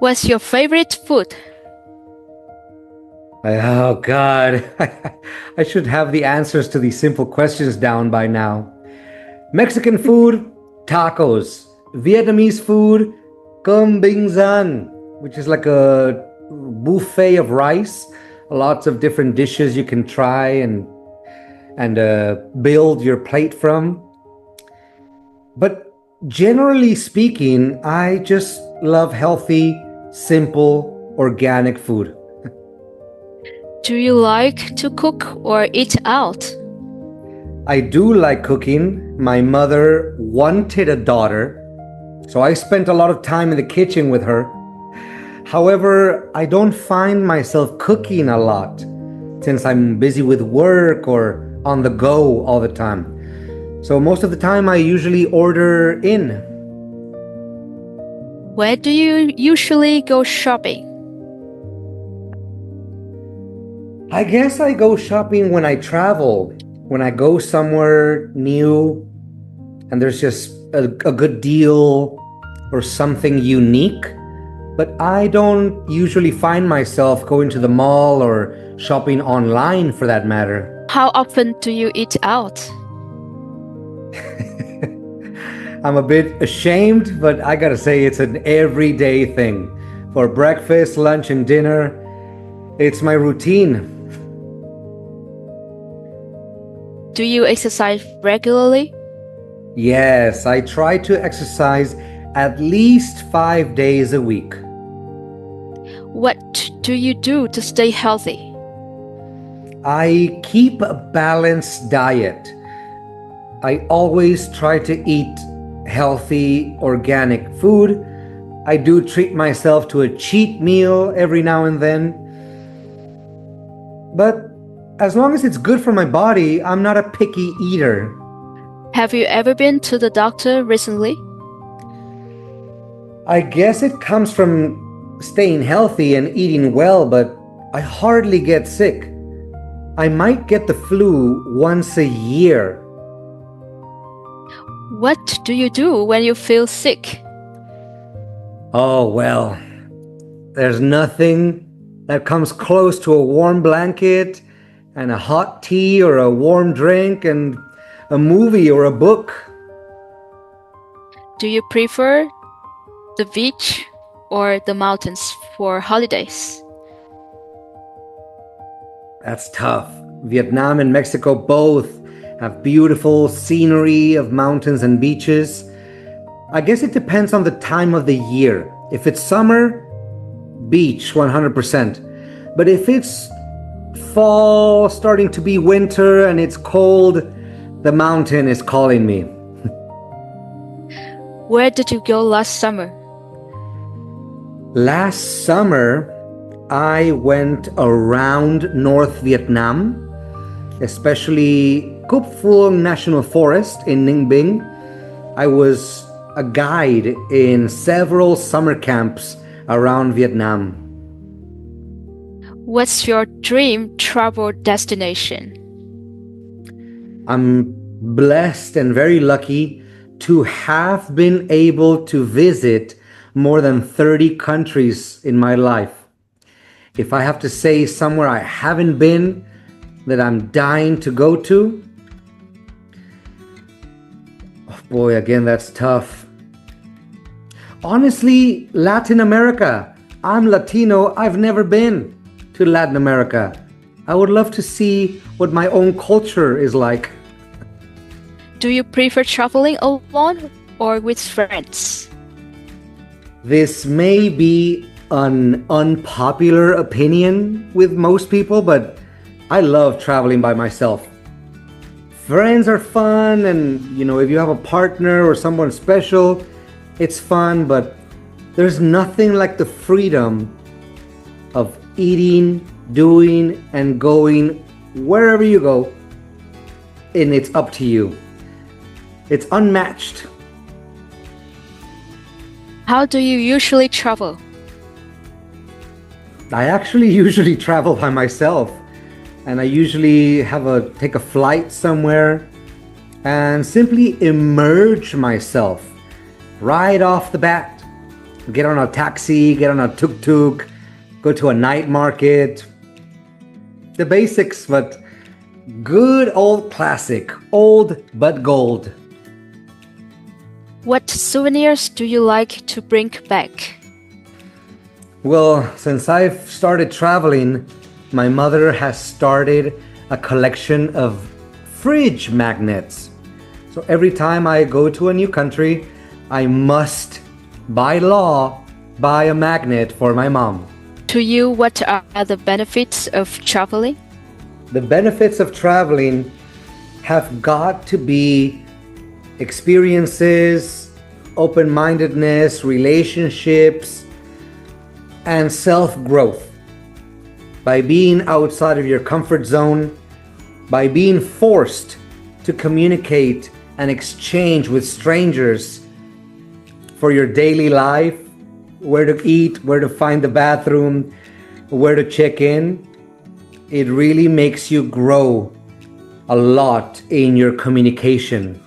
What's your favorite food? Oh, God. I should have the answers to these simple questions down by now. Mexican food, tacos. Vietnamese food, cơm binh gian, which is like a buffet of rice. Lots of different dishes you can try and build your plate from. But generally speaking, I just love healthy, simple, organic food. Do you like to cook or eat out? I do like cooking. My mother wanted a daughter, so I spent a lot of time in the kitchen with her. However, I don't find myself cooking a lot since I'm busy with work or on the go all the time. So most of the time I usually order in. Where do you usually go shopping? I guess I go shopping when I travel, when I go somewhere new and there's just a good deal or something unique. But I don't usually find myself going to the mall or shopping online for that matter. How often do you eat out? I'm a bit ashamed, but I gotta say it's an everyday thing. For breakfast, lunch, and dinner, it's my routine. Do you exercise regularly? Yes, I try to exercise at least 5 days a week. What do you do to stay healthy? I keep a balanced diet. I always try to eat healthy, organic food. I do treat myself to a cheat meal every now and then. But as long as it's good for my body, I'm not a picky eater. Have you ever been to the doctor recently? I guess it comes from staying healthy and eating well, but I hardly get sick. I might get the flu once a year. What do you do when you feel sick? Oh, well, there's nothing that comes close to a warm blanket and a hot tea or a warm drink and a movie or a book. Do you prefer the beach or the mountains for holidays? That's tough. Vietnam and Mexico both have beautiful scenery of mountains and beaches. I guess it depends on the time of the year. If it's summer, beach 100%. But if it's fall, starting to be winter, and it's cold, the mountain is calling me. Where did you go last summer? Last summer, I went around North Vietnam, especially Cup Phuong National Forest in Ninh Binh. I was a guide in several summer camps around Vietnam. What's your dream travel destination? I'm blessed and very lucky to have been able to visit more than 30 countries in my life. If I have to say somewhere I haven't been that I'm dying to go to, oh boy, again, that's tough. Honestly, Latin America. I'm Latino. I've never been to Latin America. I would love to see what my own culture is like. Do you prefer traveling alone or with friends? This may be an unpopular opinion with most people, but I love traveling by myself. Friends are fun, and if you have a partner or someone special, it's fun, but there's nothing like the freedom of eating, doing, and going wherever you go, and it's up to you. It's unmatched. How do you usually travel? I actually usually travel by myself, and I usually take a flight somewhere and simply immerse myself right off the bat get on a taxi, get on a tuk-tuk, go to a night market. The basics, but good old classic, old but gold. What souvenirs do you like to bring back? Well, since I've started traveling, my mother has started a collection of fridge magnets. So every time I go to a new country, I must, by law, buy a magnet for my mom. To you, what are the benefits of traveling? The benefits of traveling have got to be experiences, open-mindedness, relationships, and self-growth. By being outside of your comfort zone, by being forced to communicate and exchange with strangers for your daily life, where to eat, where to find the bathroom, where to check in, it really makes you grow a lot in your communication.